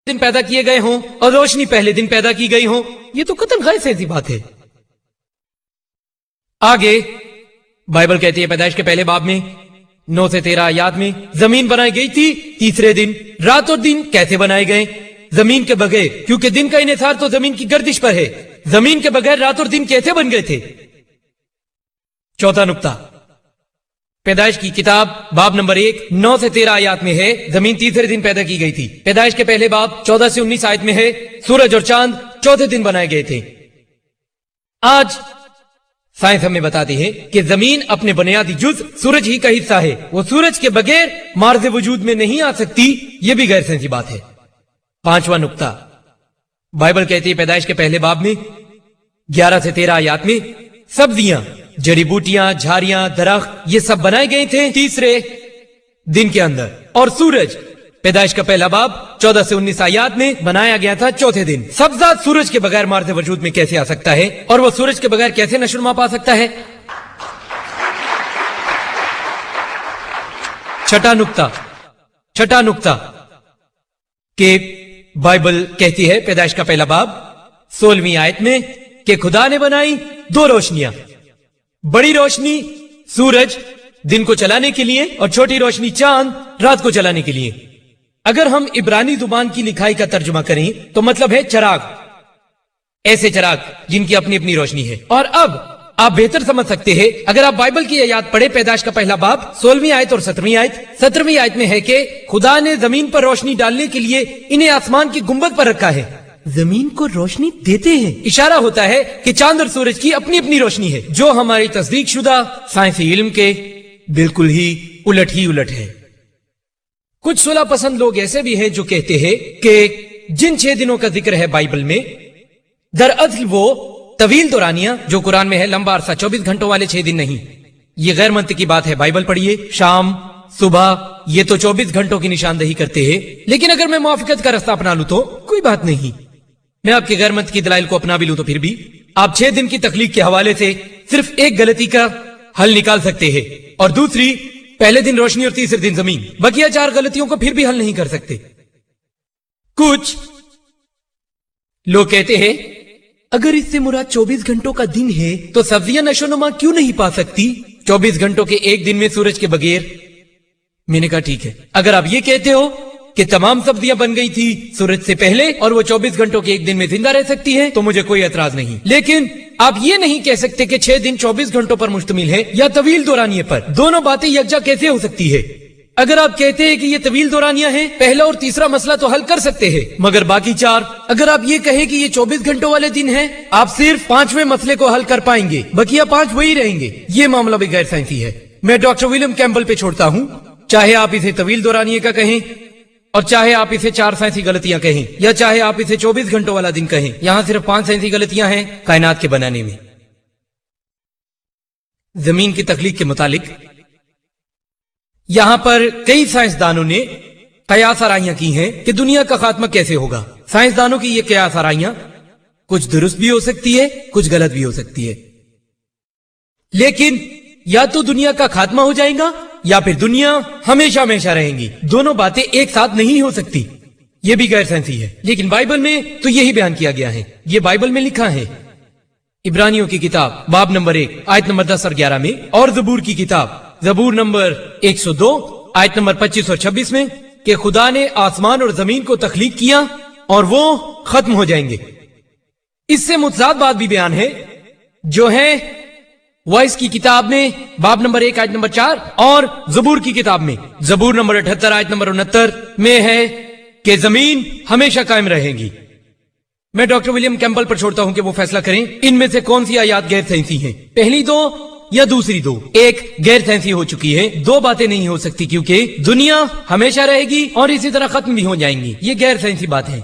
दिन पैदा किए गए हों और रोशनी पहले दिन पैदा की गई हो, ये तो कतई गैर सही बात है। आगे बाइबल कहती है पैदाइश के पहले बाब में 9 से 13 आयत में, जमीन बनाई गई थी तीसरे दिन। रात और दिन कैसे बनाए गए? जमीन के बगैर, क्योंकि दिन का इन्हिसार तो जमीन की गर्दिश पर है। जमीन के बगैर रात और दिन कैसे बन गए थे? चौथा नुक्ता, पैदाइश की किताब बाब नंबर 1 9 से 13 आयत में है, जमीन तीसरे दिन पैदा की गई थी। पैदाइश के पहले बाब 14 से 19 आयत में है, सूरज और चांद चौथे दिन बनाए गए थे। आज साइंस हमें बताती है कि जमीन अपने बुनियादी जुज सूरज ही का हिस्सा है। वो सूरज के बगैर मार्ज वजूद में नहीं आ सकती, ये भी गैर सही बात है। पांचवा नुक्ता, बाइबल कहती है पैदाइश के पहले बाब में 11 से 13 आयत में, सब्जियां, जड़ी बूटियां, झाड़ियां, दरख्त ये सब बनाए गए थे तीसरे दिन के अंदर। और सूरज पैदाइश का पहला बाब 14 से 19 आयत में बनाया गया था चौथे दिन। सब्जात सूरज के बगैर मार्ज वजूद में कैसे आ सकता है? और वो सूरज के बगैर कैसे नशोनुमा पा सकता है? छठा नुक्ता कि बाइबल कहती है पैदाइश का पहला बाब 16वीं आयत में कि खुदा ने बनाई 2 रोशनियां, बड़ी रोशनी सूरज दिन को चलाने के लिए और छोटी रोशनी चांद रात को चलाने के लिए। अगर हम इब्रानी जुबान की लिखाई का तर्जुमा करें तो मतलब है चराग, ऐसे चराग जिनकी अपनी अपनी रोशनी है। और अब आप बेहतर समझ सकते हैं अगर आप बाइबल की आयत पढ़े, पैदाइश का पहला बाब 16वीं आयत और 17वीं आयत। 17वीं आयत में है कि खुदा ने जमीन पर रोशनी डालने के लिए इन्हें आसमान की गुंबद पर रखा है। जमीन को रोशनी देते हैं, इशारा होता है कि चांद और सूरज की अपनी अपनी रोशनी है, जो हमारी तस्दीक शुदा साइंसी इल्म के बिल्कुल ही उलट है। कुछ सुलह पसंद लोग ऐसे भी हैं जो कहते हैं कि जिन 6 दिनों का जिक्र है बाइबल में, दरअसल वो तवील दौरानिया जो कुरान में है, लंबा अरसा 24 घंटों वाले 6 दिन नहीं। ये गैर मंतिकी बात है। बाइबल पढ़िए, शाम सुबह ये तो 24 घंटों की निशानदही करते हैं। लेकिन अगर मैं मुआफिकत का रास्ता अपना लूं तो कोई बात नहीं, मैं आपके गैर मंतिकी दलाइल को अपना भी लूं तो फिर भी आप 6 दिन की तखलीक के हवाले से सिर्फ एक गलती का हल निकाल सकते हैं, और दूसरी पहले दिन रोशनी और तीसरे दिन जमीन। बकिया 4 गलतियों को फिर भी हल नहीं कर सकते। कुछ लोग कहते हैं अगर इससे मुराद 24 घंटों का दिन है तो सब्जियां नशोनुमा क्यों नहीं पा सकती 24 घंटों के एक दिन में सूरज के बगैर? मैंने कहा ठीक है, अगर आप ये कहते हो कि तमाम सब्जियां बन गई थी सूरज से पहले और वो 24 घंटों के एक दिन में जिंदा रह सकती है तो मुझे कोई एतराज नहीं। लेकिन आप ये नहीं कह सकते कि 6 दिन 24 घंटों पर मुश्तमिल है या तवील दौरानिये पर। दोनों बातें यकजा कैसे हो सकती है? अगर आप कहते हैं कि ये तवील दौरानिया है, पहला और तीसरा मसला तो हल कर सकते हैं, मगर बाकी 4, अगर आप ये कहें कि ये 24 घंटों वाले दिन है, आप सिर्फ 5वें मसले को हल कर पाएंगे, बकिया 5 वही रहेंगे। ये मामला भी गैर साइंसी है। मैं डॉक्टर विलियम कैम्पबेल पे छोड़ता हूँ, चाहे आप इसे तवील दौरानिये का कहें और चाहे आप इसे 4 साइंसी गलतियां कहें या चाहे आप इसे 24 घंटों वाला दिन कहें, यहां सिर्फ 5 साइंसी गलतियां हैं कायनात के बनाने में। जमीन की तख्लीक के मुतालिक यहां पर कई साइंसदानों ने कयास आराइयां की हैं कि दुनिया का खात्मा कैसे होगा। साइंसदानों की ये कयास आराइयां कुछ दुरुस्त भी हो सकती है, कुछ गलत भी हो सकती है, लेकिन या तो दुनिया का खात्मा हो जाएगा या फिर दुनिया हमेशा हमेशा रहेंगी। दोनों बातें एक साथ नहीं हो सकती। यह भी गैर साइंसी है, लेकिन बाइबल में तो यही बयान किया गया है। यह बाइबल में लिखा है इब्रानियों की किताब बाब नंबर 1 आयत नंबर 10 और 11 में, और जबूर की किताब जबूर नंबर 102 आयत नंबर 25 और 26 में कि खुदा ने आसमान और जमीन को तख्लीक किया और वो खत्म हो जाएंगे। इससे मुतजाद बात भी बयान है जो है वॉइस की किताब में बाब नंबर 1 आयत नंबर 4 और जबूर की किताब में जबूर नंबर 78 आयत नंबर 69 में है कि जमीन हमेशा कायम रहेगी। मैं डॉक्टर विलियम कैम्पबेल पर छोड़ता हूं कि वो फैसला करें इनमें से कौन सी आयत गैर साइंसी हैं, पहली 2 या दूसरी 2। एक गैर साइंसी हो चुकी है, 2 बातें नहीं हो सकती क्योंकि दुनिया हमेशा रहेगी और इसी तरह खत्म भी हो जाएंगी। ये गैर साइंसी बात है।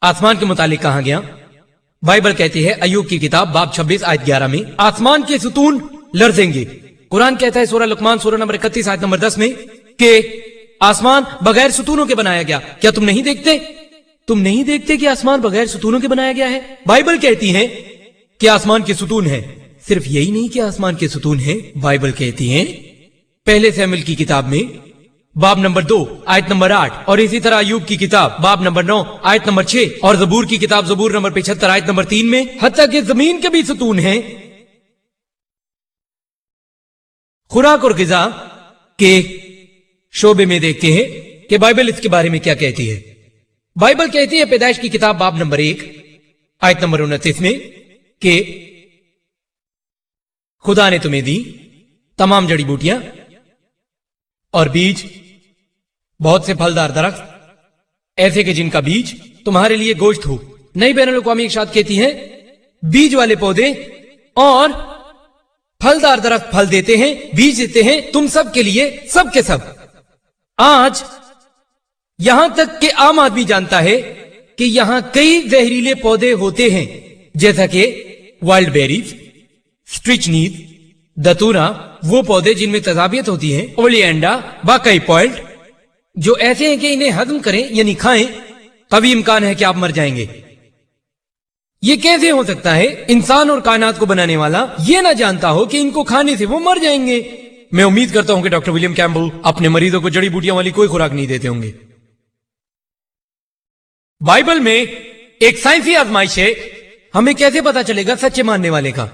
आसमान के मुतालिक कहा गया, बाइबल कहती है अय्यूब की किताब बाब 26 आयत 11 में, आसमान के सुतून लरजेंगे। कुरान कहता है सूरह लुकमान सूरह नंबर 31 आयत नंबर 10 में कि आसमान बगैर सुतूनों के बनाया गया। क्या तुम नहीं देखते? तुम नहीं देखते कि आसमान बगैर सुतूनों के बनाया गया है? बाइबल कहती है कि आसमान के सुतून है। सिर्फ यही नहीं कि आसमान के सुतून है, बाइबल कहती है पहले सैमुएल की किताब में बाब नंबर 2 आयत नंबर 8 और इसी तरह अय्यूब की किताब बाब नंबर 9 आयत नंबर 6 और जबूर की किताब जबूर नंबर 75 आयत नंबर 3 में, हत्ता कि जमीन के भी सतून हैं, खुराक और गिजा के शोबे में देखते हैं कि बाइबल इसके बारे में क्या कहती है। बाइबल कहती है पैदाइश की किताब बाब नंबर 1 आयत नंबर 29 में कि खुदा ने तुम्हें दी तमाम जड़ी बूटियां और बीज, बहुत से फलदार दरख्त ऐसे के जिनका बीज तुम्हारे लिए गोश्त हो। नई बैनुल अक़वामी इरशाद कहती है बीज वाले पौधे और फलदार दरख्त फल देते हैं, बीज देते हैं तुम सब के लिए, सब के सब। आज यहां तक कि आम आदमी जानता है कि यहां कई जहरीले पौधे होते हैं, जैसा कि वाइल्ड बेरीज, स्ट्रिचनीज, दतूरा, वो पौधे जिनमें तजाबियत होती है, ओलिएंडा, बाकाई पॉइल्ट, जो ऐसे हैं कि इन्हें हजम करें यानी खाएं कभी इम्कान है कि आप मर जाएंगे। ये कैसे हो सकता है इंसान और कायनात को बनाने वाला ये ना जानता हो कि इनको खाने से वो मर जाएंगे। मैं उम्मीद करता हूं कि डॉक्टर विलियम कैम्पबेल अपने मरीजों को जड़ी बूटियों वाली कोई खुराक नहीं देते होंगे। बाइबल में एक साइंसी आजमाइश है, हमें कैसे पता चलेगा सच्चे मानने वाले का।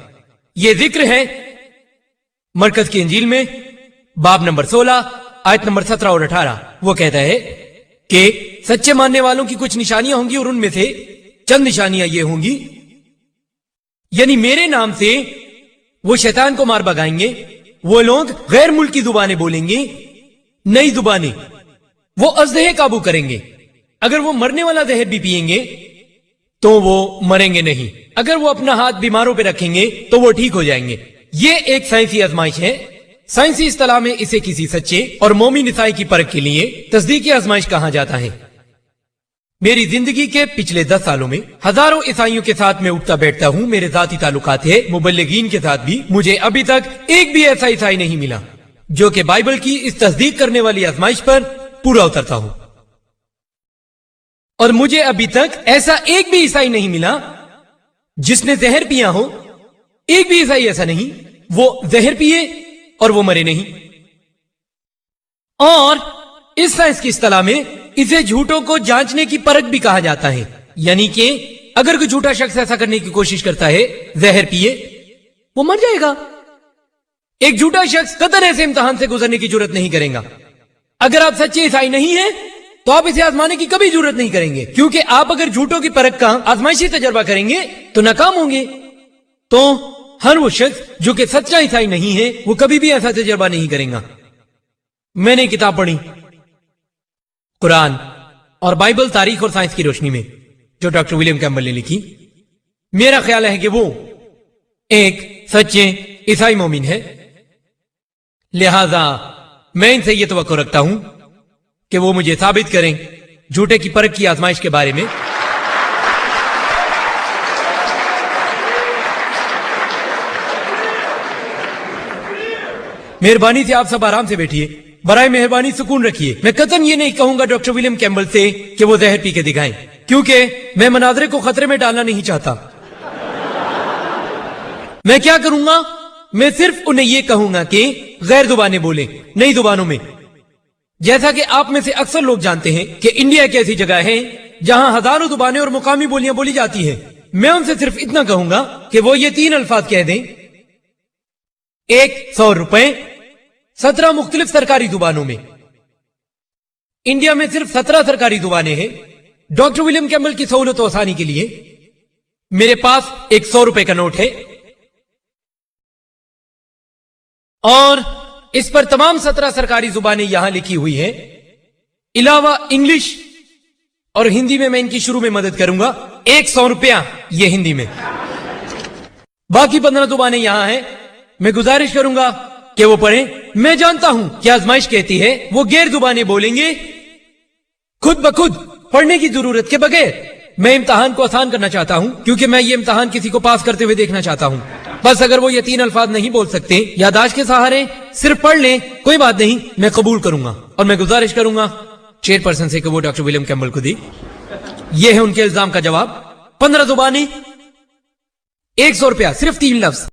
यह जिक्र है मरकज की इंजील में बाब नंबर 16 आयत नंबर 17 और 18। वो कहता है कि सच्चे मानने वालों की कुछ निशानियां होंगी और उनमें से चंद निशानियां ये होंगी, यानी मेरे नाम से वो शैतान को मार भगाएंगे, वो लोग गैर मुल्की जुबानें बोलेंगे, नई जुबानें, वो अजदहे काबू करेंगे, अगर वो मरने वाला जहर भी पिएंगे तो वो मरेंगे नहीं, अगर वो अपना हाथ बीमारों पे रखेंगे तो वो ठीक हो जाएंगे। ये एक साइंसी आजमाइश है। साइंसी इस्तिलाह में इसे किसी सच्चे और मोमिन ईसाई की परख के लिए तस्दीकी आजमाइश कहा जाता है। मेरी जिंदगी के पिछले 10 सालों में हजारों ईसाइयों के साथ मैं उठता बैठता हूँ, मेरे जाती ताल्लुकात है, मुबल्लिगीन के साथ भी। मुझे अभी तक एक भी ऐसा ईसाई नहीं मिला जो कि बाइबल की इस तस्दीक करने वाली आजमाइश पर पूरा उतरता हो, और मुझे अभी तक ऐसा एक भी ईसाई नहीं मिला जिसने जहर पिया हो। एक भी ईसाई ऐसा नहीं, वो जहर पिए और वो मरे नहीं। और इस साइंस की इस्तिलाह में इसे झूठों को जांचने की परख भी कहा जाता है, यानी कि अगर कोई झूठा शख्स ऐसा करने की कोशिश करता है, जहर पिए, वो मर जाएगा। एक झूठा शख्स कतई ऐसे इम्तिहान से गुजरने की जरूरत नहीं करेगा। अगर आप सच्चे ईसाई नहीं हैं तो आप इसे आजमाने की कभी जरूरत नहीं करेंगे, क्योंकि आप अगर झूठों की परख का आजमाइशी तजर्बा करेंगे तो नाकाम होंगे। तो हर वो शख्स जो कि सच्चा ईसाई नहीं है वो कभी भी ऐसा तजर्बा नहीं करेगा। मैंने किताब पढ़ी कुरान और बाइबल तारीख और साइंस की रोशनी में, जो डॉक्टर विलियम कैम्पबेल ने लिखी। मेरा ख्याल है कि वो एक सच्चे ईसाई मोमिन है, लिहाजा मैं इनसे यह तवक्को रखता हूं कि वो मुझे साबित करें झूठे की परख की आजमाइश के बारे में। मेहरबानी से आप सब आराम से बैठिए, बराए मेहरबानी सुकून रखिए। मैं कतन ये नहीं कहूंगा डॉक्टर विलियम कैम्पबेल से कि वो जहर पी के दिखाएं, क्योंकि मैं मनाजरे को खतरे में डालना नहीं चाहता। मैं क्या करूंगा, मैं सिर्फ उन्हें यह कहूंगा कि गैर जुबानें बोले, नई जुबानों में। जैसा कि आप में से अक्सर लोग जानते हैं कि इंडिया एक ऐसी जगह है जहां हजारों जुबानें और मुकामी बोलियां बोली जाती हैं। मैं उनसे सिर्फ इतना कहूंगा कि वो ये 3 अल्फाज कह दें, 100 रुपए 17 मुख्तलिफ सरकारी जुबानों में। इंडिया में सिर्फ 17 सरकारी जुबानें हैं। डॉक्टर विलियम कैम्पबेल की सहूलत और आसानी के लिए मेरे पास एक 100 रुपए का नोट है और इस पर तमाम 17 सरकारी जुबानें यहां लिखी हुई है, इलावा इंग्लिश और हिंदी में। मैं इनकी शुरू में मदद करूंगा। 100 रुपया ये हिंदी में, बाकी 15 जुबानें यहां हैं। मैं गुजारिश करूंगा कि वो पढ़ें। मैं जानता हूं कि आजमाइश कहती है वो गैर जुबानें बोलेंगे खुद ब खुद, पढ़ने की जरूरत के बगैर। मैं इम्तिहान को आसान करना चाहता हूं, क्योंकि मैं ये इम्तिहान किसी को पास करते हुए देखना चाहता हूं। बस अगर वो ये 3 अल्फाज नहीं बोल सकते, यादाश्त के सहारे सिर्फ पढ़ लें, कोई बात नहीं, मैं कबूल करूंगा। और मैं गुजारिश करूंगा चेयरपर्सन से कि वो डॉक्टर विलियम कैम्पबेल को दी। ये है उनके इल्जाम का जवाब। 15 जुबानी, 100 रुपया, सिर्फ 3 लफ्ज।